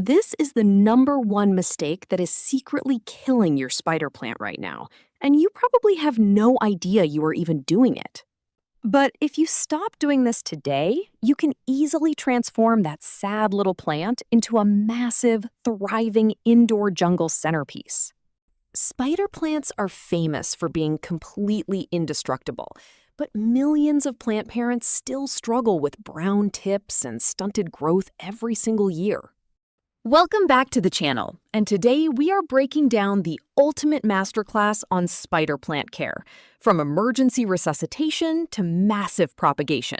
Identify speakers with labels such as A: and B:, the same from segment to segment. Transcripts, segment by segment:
A: This is the #1 mistake that is secretly killing your spider plant right now, and you probably have no idea you are even doing it. But if you stop doing this today, you can easily transform that sad little plant into a massive, thriving indoor jungle centerpiece. Spider plants are famous for being completely indestructible, but millions of plant parents still struggle with brown tips and stunted growth every single year. Welcome back to the channel, and today we are breaking down the ultimate masterclass on spider plant care, from emergency resuscitation to massive propagation.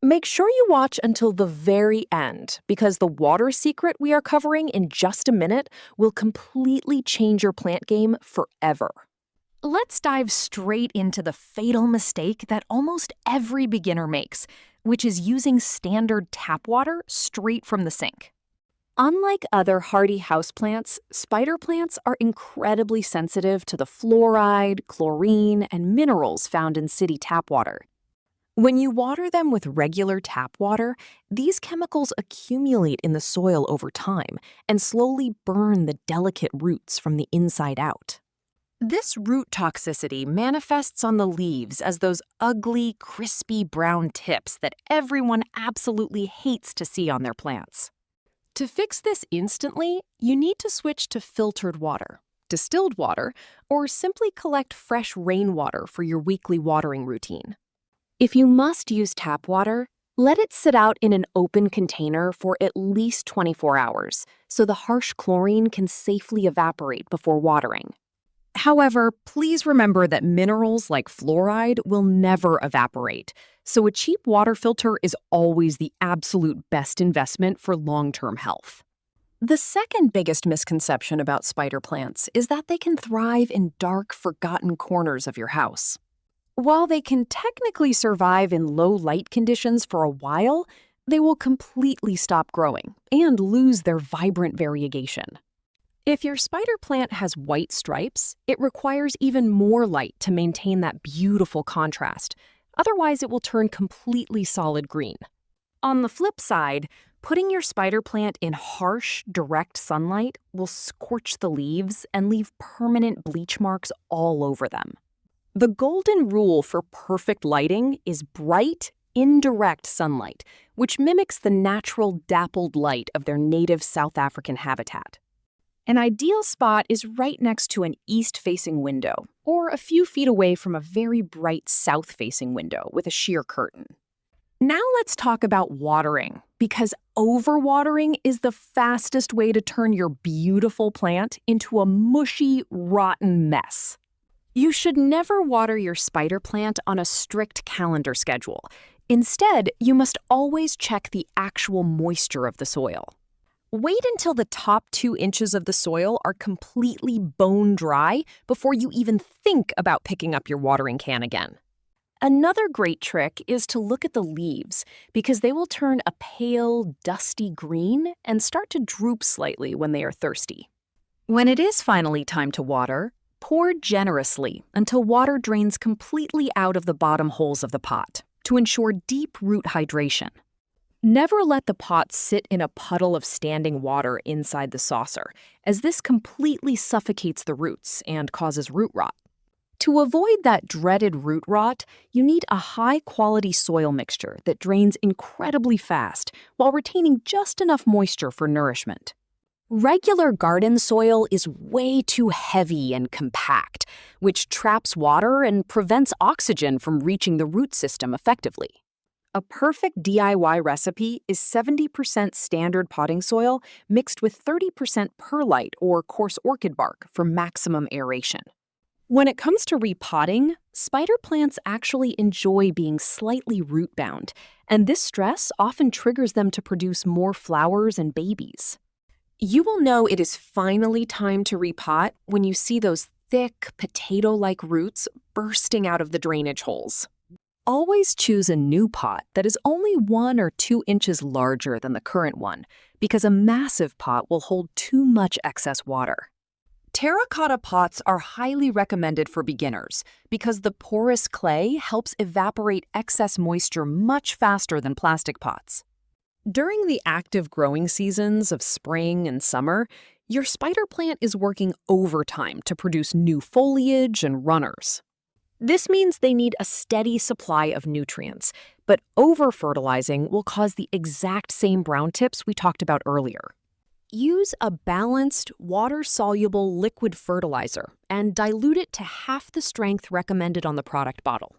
A: Make sure you watch until the very end, because the water secret we are covering in just a minute will completely change your plant game forever. Let's dive straight into the fatal mistake that almost every beginner makes, which is using standard tap water straight from the sink. Unlike other hardy houseplants, spider plants are incredibly sensitive to the fluoride, chlorine, and minerals found in city tap water. When you water them with regular tap water, these chemicals accumulate in the soil over time and slowly burn the delicate roots from the inside out. This root toxicity manifests on the leaves as those ugly, crispy brown tips that everyone absolutely hates to see on their plants. To fix this instantly, you need to switch to filtered water, distilled water, or simply collect fresh rainwater for your weekly watering routine. If you must use tap water, let it sit out in an open container for at least 24 hours so the harsh chlorine can safely evaporate before watering. However, please remember that minerals like fluoride will never evaporate, so a cheap water filter is always the absolute best investment for long-term health. The second biggest misconception about spider plants is that they can thrive in dark, forgotten corners of your house. While they can technically survive in low light conditions for a while, they will completely stop growing and lose their vibrant variegation. If your spider plant has white stripes, it requires even more light to maintain that beautiful contrast. Otherwise, it will turn completely solid green. On the flip side, putting your spider plant in harsh, direct sunlight will scorch the leaves and leave permanent bleach marks all over them. The golden rule for perfect lighting is bright, indirect sunlight, which mimics the natural dappled light of their native South African habitat. An ideal spot is right next to an east-facing window, or a few feet away from a very bright south-facing window with a sheer curtain. Now let's talk about watering, because overwatering is the fastest way to turn your beautiful plant into a mushy, rotten mess. You should never water your spider plant on a strict calendar schedule. Instead, you must always check the actual moisture of the soil. Wait until the top 2 inches of the soil are completely bone dry before you even think about picking up your watering can again. Another great trick is to look at the leaves, because they will turn a pale, dusty green and start to droop slightly when they are thirsty. When it is finally time to water, pour generously until water drains completely out of the bottom holes of the pot to ensure deep root hydration. Never let the pot sit in a puddle of standing water inside the saucer, as this completely suffocates the roots and causes root rot. To avoid that dreaded root rot, you need a high-quality soil mixture that drains incredibly fast while retaining just enough moisture for nourishment. Regular garden soil is way too heavy and compact, which traps water and prevents oxygen from reaching the root system effectively. A perfect DIY recipe is 70% standard potting soil mixed with 30% perlite or coarse orchid bark for maximum aeration. When it comes to repotting, spider plants actually enjoy being slightly root-bound, and this stress often triggers them to produce more flowers and babies. You will know it is finally time to repot when you see those thick, potato-like roots bursting out of the drainage holes. Always choose a new pot that is only 1 or 2 inches larger than the current one, because a massive pot will hold too much excess water. Terracotta pots are highly recommended for beginners because the porous clay helps evaporate excess moisture much faster than plastic pots. During the active growing seasons of spring and summer, your spider plant is working overtime to produce new foliage and runners. This means they need a steady supply of nutrients, but over-fertilizing will cause the exact same brown tips we talked about earlier. Use a balanced, water-soluble liquid fertilizer and dilute it to half the strength recommended on the product bottle.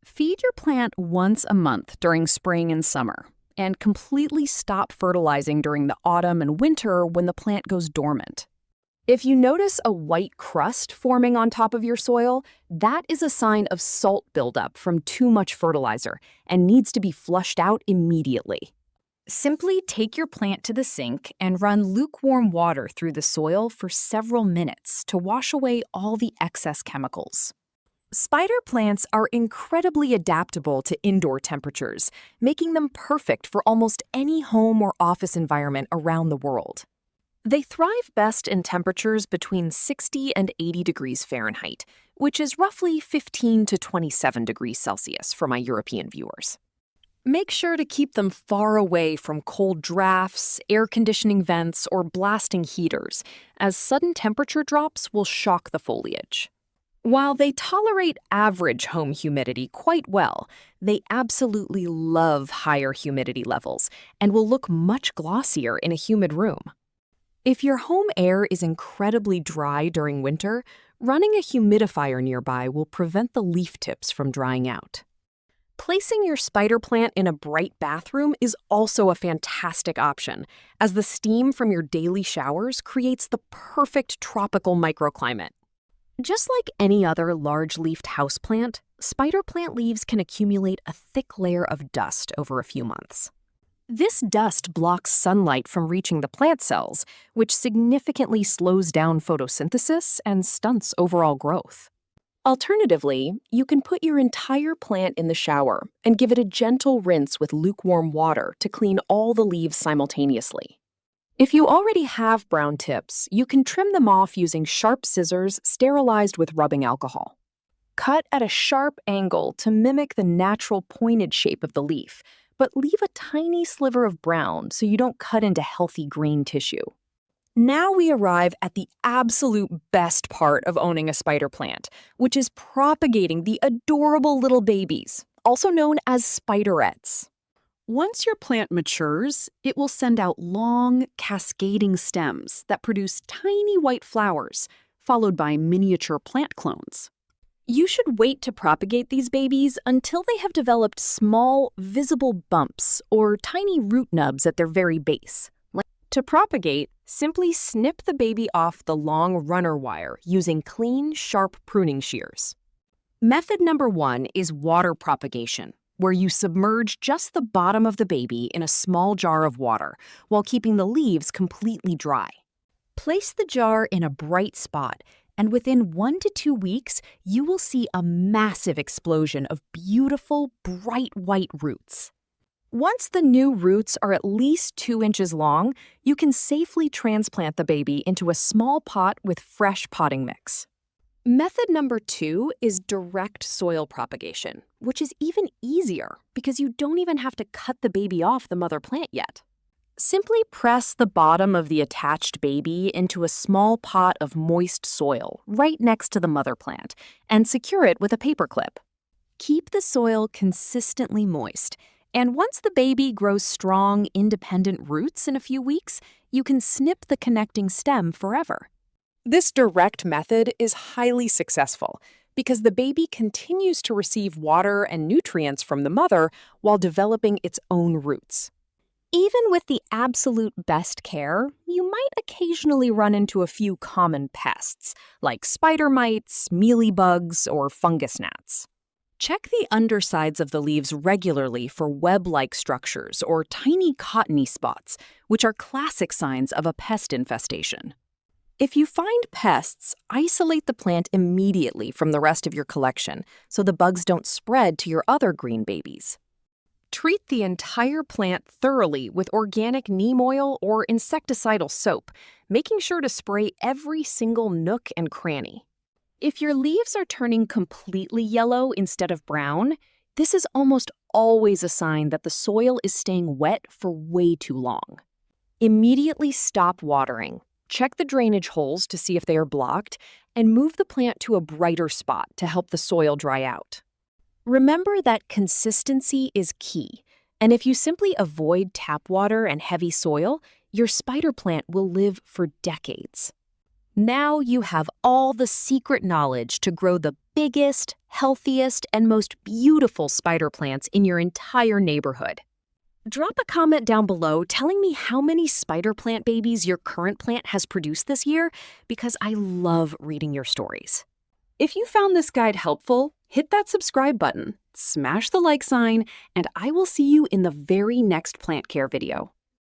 A: Feed your plant once a month during spring and summer, and completely stop fertilizing during the autumn and winter when the plant goes dormant. If you notice a white crust forming on top of your soil, that is a sign of salt buildup from too much fertilizer and needs to be flushed out immediately. Simply take your plant to the sink and run lukewarm water through the soil for several minutes to wash away all the excess chemicals. Spider plants are incredibly adaptable to indoor temperatures, making them perfect for almost any home or office environment around the world. They thrive best in temperatures between 60 and 80 degrees Fahrenheit, which is roughly 15 to 27 degrees Celsius for my European viewers. Make sure to keep them far away from cold drafts, air conditioning vents, or blasting heaters, as sudden temperature drops will shock the foliage. While they tolerate average home humidity quite well, they absolutely love higher humidity levels and will look much glossier in a humid room. If your home air is incredibly dry during winter, running a humidifier nearby will prevent the leaf tips from drying out. Placing your spider plant in a bright bathroom is also a fantastic option, as the steam from your daily showers creates the perfect tropical microclimate. Just like any other large-leafed houseplant, spider plant leaves can accumulate a thick layer of dust over a few months. This dust blocks sunlight from reaching the plant cells, which significantly slows down photosynthesis and stunts overall growth. Alternatively, you can put your entire plant in the shower and give it a gentle rinse with lukewarm water to clean all the leaves simultaneously. If you already have brown tips, you can trim them off using sharp scissors sterilized with rubbing alcohol. Cut at a sharp angle to mimic the natural pointed shape of the leaf, but leave a tiny sliver of brown so you don't cut into healthy green tissue. Now we arrive at the absolute best part of owning a spider plant, which is propagating the adorable little babies, also known as spiderettes. Once your plant matures, it will send out long, cascading stems that produce tiny white flowers, followed by miniature plant clones. You should wait to propagate these babies until they have developed small, visible bumps or tiny root nubs at their very base. To propagate, simply snip the baby off the long runner wire using clean, sharp pruning shears. Method number 1 is water propagation, where you submerge just the bottom of the baby in a small jar of water while keeping the leaves completely dry. Place the jar in a bright spot, and within 1 to 2 weeks, you will see a massive explosion of beautiful, bright white roots. Once the new roots are at least 2 inches long, you can safely transplant the baby into a small pot with fresh potting mix. Method number 2 is direct soil propagation, which is even easier because you don't even have to cut the baby off the mother plant yet. Simply press the bottom of the attached baby into a small pot of moist soil right next to the mother plant and secure it with a paper clip. Keep the soil consistently moist, and once the baby grows strong, independent roots in a few weeks, you can snip the connecting stem forever. This direct method is highly successful because the baby continues to receive water and nutrients from the mother while developing its own roots. Even with the absolute best care, you might occasionally run into a few common pests, like spider mites, mealybugs, or fungus gnats. Check the undersides of the leaves regularly for web-like structures or tiny cottony spots, which are classic signs of a pest infestation. If you find pests, isolate the plant immediately from the rest of your collection so the bugs don't spread to your other green babies. Treat the entire plant thoroughly with organic neem oil or insecticidal soap, making sure to spray every single nook and cranny. If your leaves are turning completely yellow instead of brown, This is almost always a sign that the soil is staying wet for way too long. Immediately stop watering. Check the drainage holes to see if they are blocked, and move the plant to a brighter spot to help the soil dry out. Remember that consistency is key, and if you simply avoid tap water and heavy soil, your spider plant will live for decades. Now you have all the secret knowledge to grow the biggest, healthiest, and most beautiful spider plants in your entire neighborhood. Drop a comment down below telling me how many spider plant babies your current plant has produced this year, because I love reading your stories. If you found this guide helpful, hit that subscribe button, smash the like sign, and I will see you in the very next plant care video.